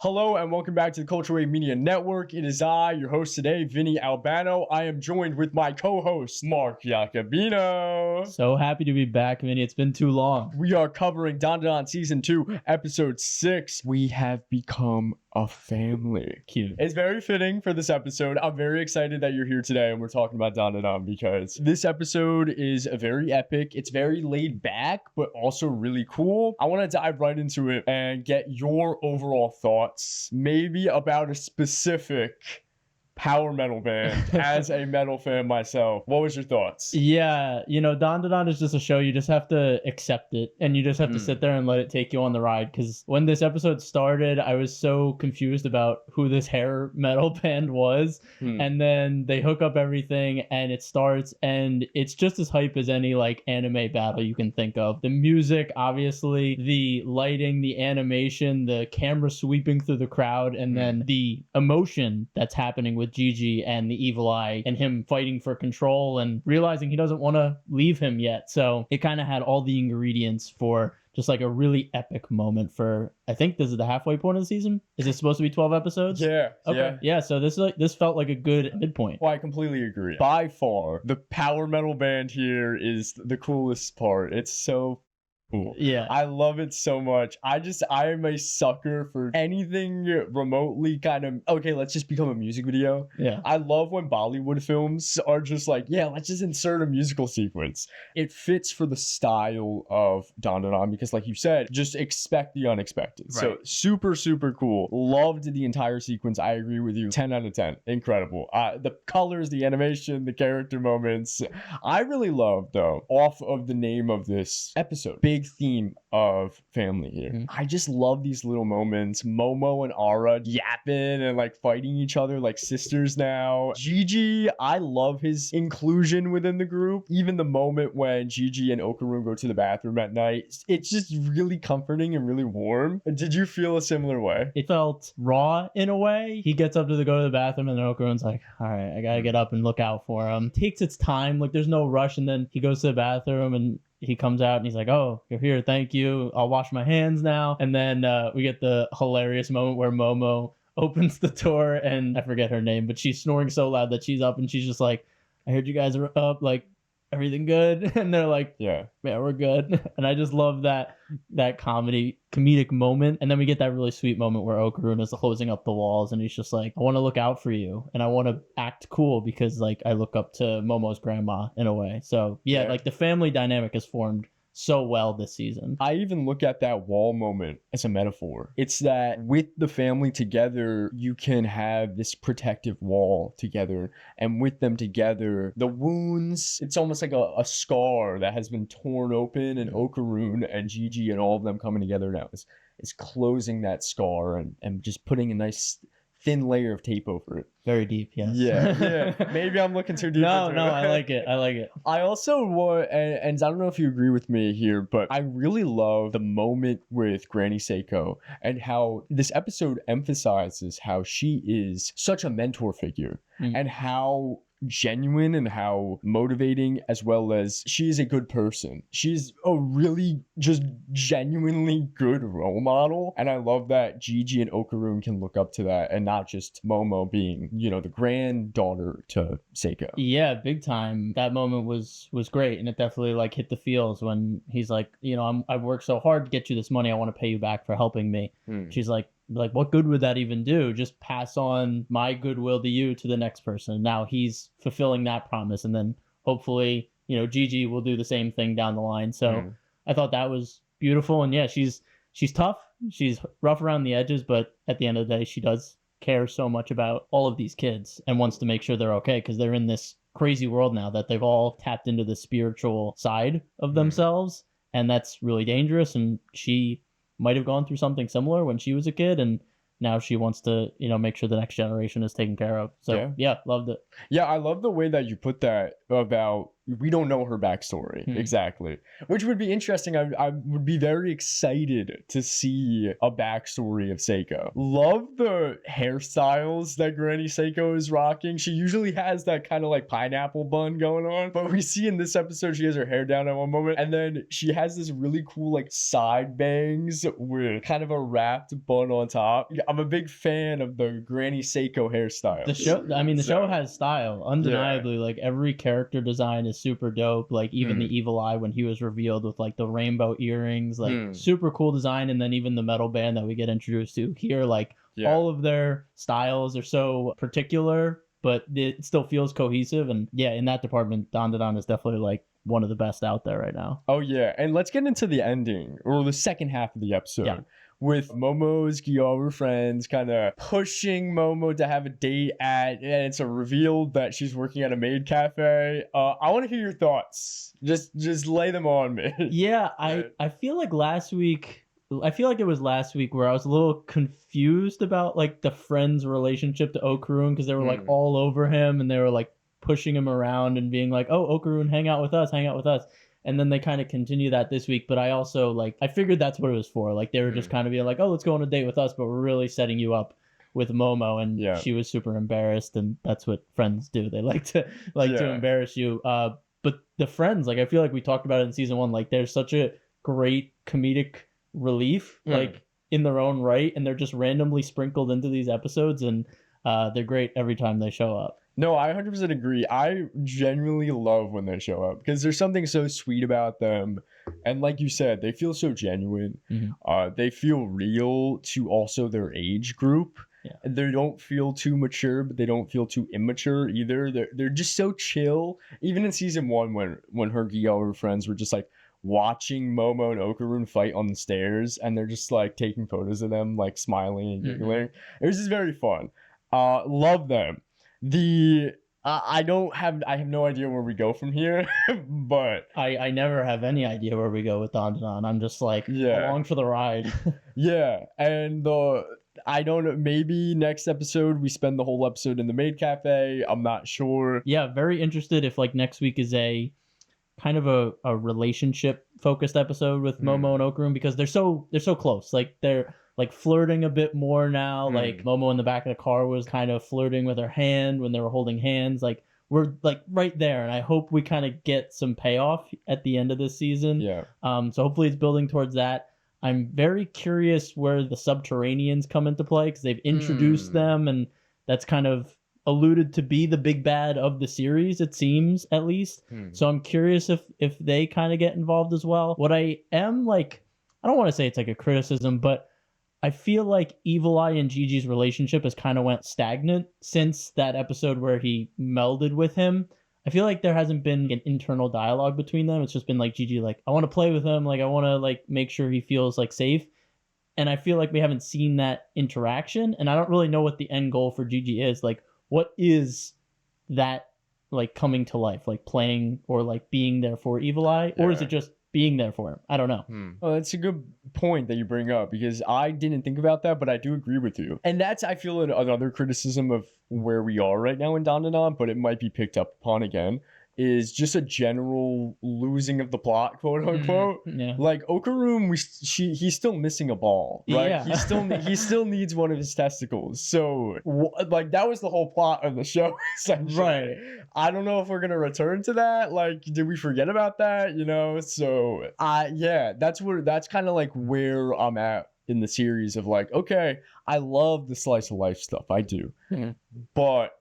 Hello and welcome back to the Culture Wave Media Network. It is I, your host today, Vinny Albano. I am joined with my co-host, Mark Jacobino. So happy to be back, Vinny. It's been too long. We are covering DanDaDan Season 2, Episode 6. We have become a family. Cute. It's very fitting for this episode. I'm very excited that you're here today and we're talking about DanDaDan because this episode is very epic. It's very laid back, but also really cool. I want to dive right into it and get your overall thoughts, maybe about a specific power metal band. As a metal fan myself, what was your thoughts? Yeah, DanDaDan is just a show. You just have to accept it and you just have to sit there and let it take you on the ride. Because when this episode started, I was so confused about who this hair metal band was. And then they hook up everything and it starts and it's just as hype as any like anime battle you can think of. The music, obviously, the lighting, the animation, the camera sweeping through the crowd, and then the emotion that's happening with Gigi and the evil eye and him fighting for control and realizing he doesn't want to leave him yet. So it kind of had all the ingredients for just like a really epic moment for, I think this is the halfway point of the season. Is it supposed to be 12 episodes? Yeah. Okay. Yeah. So this felt like a good midpoint. Well, I completely agree. By far, the power metal band here is the coolest part. It's so cool. Yeah. I love it so much. I am a sucker for anything remotely kind of, okay, let's just become a music video. Yeah. I love when Bollywood films are just like, yeah, let's just insert a musical sequence. It fits for the style of DanDaDan because like you said, just expect the unexpected. Right. So super, super cool. Loved the entire sequence. I agree with you. 10 out of 10. Incredible. The colors, the animation, the character moments. I really love though, off of the name of this episode, big theme of family here. I just love these little moments. Momo and Ara yapping and like fighting each other like sisters now. Gigi, I love his inclusion within the group. Even the moment when Gigi and Okarun go to the bathroom at night, it's just really comforting and really warm. Did you feel a similar way? It felt raw in a way. He gets up to go to the bathroom and then Okarun's like, all right, I gotta get up and look out for him. Takes its time, like there's no rush, and then he goes to the bathroom and he comes out and he's like, oh, you're here, thank you, I'll wash my hands now. And then we get the hilarious moment where Momo opens the door and I forget her name, but she's snoring so loud that she's up and she's just like, I heard you guys are up, like everything good? And they're like, yeah, we're good. And I just love that comedic moment. And then we get that really sweet moment where Okarun is closing up the walls and he's just like, I want to look out for you and I want to act cool because like I look up to Momo's grandma in a way. So yeah, like the family dynamic is formed so well this season. I even look at that wall moment as a metaphor. It's that with the family together, you can have this protective wall together, and with them together, the wounds, it's almost like a scar that has been torn open, and Okarun and Gigi and all of them coming together now is closing that scar and just putting a nice thin layer of tape over it. Very deep, yes. Yeah. Maybe I'm looking too deep. No, I like it. I also want, and I don't know if you agree with me here, but I really love the moment with Granny Seiko and how this episode emphasizes how she is such a mentor figure and how genuine and how motivating, as well as she is a good person. She's a really just genuinely good role model, and I love that Gigi and Okarun can look up to that and not just Momo being, the granddaughter to Seiko. Yeah, big time. That moment was great, and it definitely like hit the feels when he's like, I've worked so hard to get you this money, I want to pay you back for helping me. She's like, what good would that even do? Just pass on my goodwill to you to the next person. Now he's fulfilling that promise, and then hopefully, Gigi will do the same thing down the line. So I thought that was beautiful, and yeah, she's tough, she's rough around the edges, but at the end of the day, she does care so much about all of these kids and wants to make sure they're okay because they're in this crazy world now that they've all tapped into the spiritual side of themselves, and that's really dangerous. And she might have gone through something similar when she was a kid, and now she wants to, make sure the next generation is taken care of. So yeah, loved it. Yeah, I love the way that you put that. about, we don't know her backstory exactly, which would be interesting. I would be very excited to see a backstory of Seiko. Love the hairstyles that Granny Seiko is rocking. She usually has that kind of like pineapple bun going on, but we see in this episode she has her hair down at one moment, and then she has this really cool like side bangs with kind of a wrapped bun on top. I'm a big fan of the Granny Seiko hairstyle. The show has style, undeniably. Like every character design is super dope. Like even the Evil Eye when he was revealed with like the rainbow earrings, like super cool design. And then even the metal band that we get introduced to here, like all of their styles are so particular, but it still feels cohesive. And yeah, in that department, DanDaDan is definitely like one of the best out there right now. Oh yeah, and let's get into the ending or the second half of the episode. With Momo's Gyaru friends kind of pushing Momo to have a date and it's a reveal that she's working at a maid cafe. I want to hear your thoughts. Just lay them on me. Yeah, I feel like it was last week where I was a little confused about like the friends' relationship to Okarun, because they were like all over him and they were like pushing him around and being like, oh, Okarun, hang out with us. And then they kind of continue that this week. But I also like, I figured that's what it was for. Like they were just kind of being like, oh, let's go on a date with us, but we're really setting you up with Momo. And she was super embarrassed, and that's what friends do. They like to embarrass you. But the friends, like I feel like we talked about it in season 1, like there's such a great comedic relief, like in their own right, and they're just randomly sprinkled into these episodes, and they're great every time they show up. No, I 100% agree. I genuinely love when they show up because there's something so sweet about them. And like you said, they feel so genuine. They feel real to also their age group. They don't feel too mature, but they don't feel too immature either. They're just so chill. Even in season 1, when her Gyaru friends were just like watching Momo and Okarun fight on the stairs, and they're just like taking photos of them, like smiling and giggling. It was just very fun. Love them. I have no idea where we go from here, but I never have any idea where we go with DanDaDan. I'm just like along for the ride. And I don't know, maybe next episode we spend the whole episode in the maid cafe. I'm not sure. Yeah, very interested if like next week is a kind of a relationship focused episode with Momo and Okarun, because they're so close. Like they're like flirting a bit more now. Like Momo in the back of the car was kind of flirting with her hand when they were holding hands. Like we're like right there, and I hope we kind of get some payoff at the end of this season. So hopefully it's building towards that. I'm very curious where the Subterraneans come into play, because they've introduced them, and that's kind of alluded to be the big bad of the series, it seems, at least. So I'm curious if they kind of get involved as well. What I am like, I don't want to say it's like a criticism, but I feel like Evil Eye and Gigi's relationship has kind of went stagnant since that episode where he melded with him. I feel like there hasn't been an internal dialogue between them. It's just been like Gigi, like, I want to play with him. Like, I want to like make sure he feels like safe. And I feel like we haven't seen that interaction. And I don't really know what the end goal for Gigi is. Like, what is that like coming to life? Like playing or like being there for Evil Eye? Or is it just being there for him? I don't know. Well, that's a good point that you bring up, because I didn't think about that, but I do agree with you. And that's, I feel, another criticism of where we are right now in DanDaDan, but it might be picked up upon again, is just a general losing of the plot, quote unquote. Like Okarun, he's still missing a ball, right? He still needs one of his testicles. So like that was the whole plot of the show, essentially. Right. I don't know if we're gonna return to that. Like, did we forget about that? You know? So that's kind of like where I'm at in the series of like, okay, I love the slice of life stuff. I do. But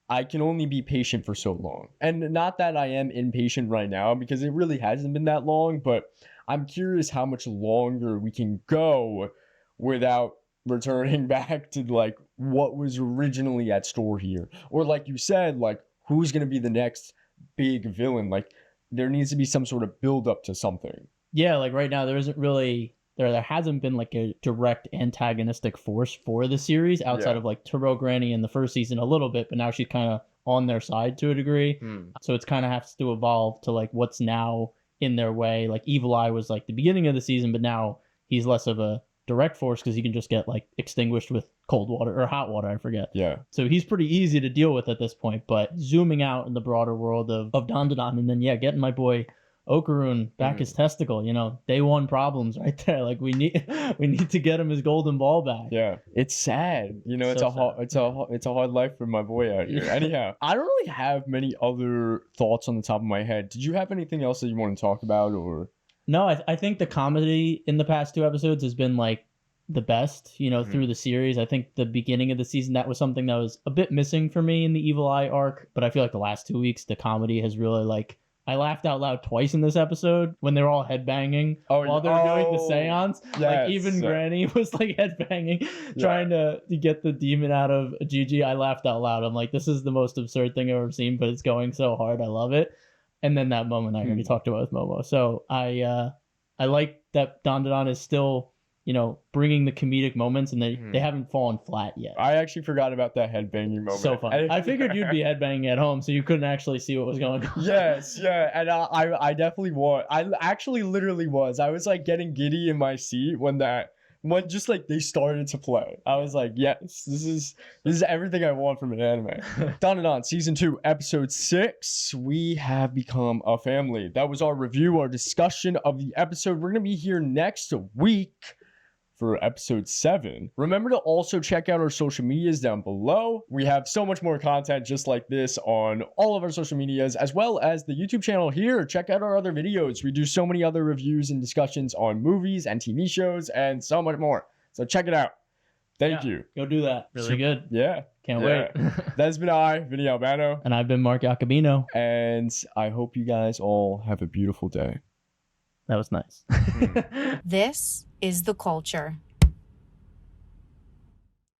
I can only be patient for so long. And not that I am impatient right now, because it really hasn't been that long, but I'm curious how much longer we can go without returning back to like what was originally at store here. Or like you said, like who's going to be the next big villain? Like there needs to be some sort of build up to something. Yeah, like right now there isn't really... There hasn't been like a direct antagonistic force for the series outside of like Turbo Granny in the first season a little bit, but now she's kind of on their side to a degree. So it's kind of has to evolve to like what's now in their way. Like Evil Eye was like the beginning of the season, but now he's less of a direct force because he can just get like extinguished with cold water or hot water, I forget. Yeah. So he's pretty easy to deal with at this point. But zooming out in the broader world of DanDaDan, and then getting my boy Okarun back his testicle, day one problems right there. Like we need to get him his golden ball back. Yeah, it's sad. It's a hard life for my boy out here. Anyhow, I don't really have many other thoughts on the top of my head. Did you have anything else that you want to talk about, or? No, I think the comedy in the past 2 episodes has been like the best, through the series. I think the beginning of the season, that was something that was a bit missing for me in the Evil Eye arc. But I feel like the last 2 weeks, the comedy has really like. I laughed out loud twice in this episode when they were all headbanging while they were doing the seance. Yes. Like even Granny was like headbanging, trying to get the demon out of Gigi. I laughed out loud. I'm like, this is the most absurd thing I've ever seen, but it's going so hard. I love it. And then that moment I already talked about with Momo. So I like that DanDaDan is still, bringing the comedic moments, and they haven't fallen flat yet. I actually forgot about that headbanging moment. So fun. I figured you'd be headbanging at home, so you couldn't actually see what was going on. Yes, yeah, and I definitely was. I actually literally was. I was like getting giddy in my seat when just like they started to play. I was like, yes, this is everything I want from an anime. DanDaDan season 2 episode 6. We have become a family. That was our review, our discussion of the episode. We're gonna be here next week for episode 7. Remember to also check out our social medias down below. We have so much more content just like this on all of our social medias, as well as the YouTube channel here. Check out our other videos. We do so many other reviews and discussions on movies and TV shows and so much more. So check it out. Thank you. Go do that. Really good. Yeah. Can't wait. That's been Vinny Albano. And I've been Mark Jacobino. And I hope you guys all have a beautiful day. That was nice. This is The Culture.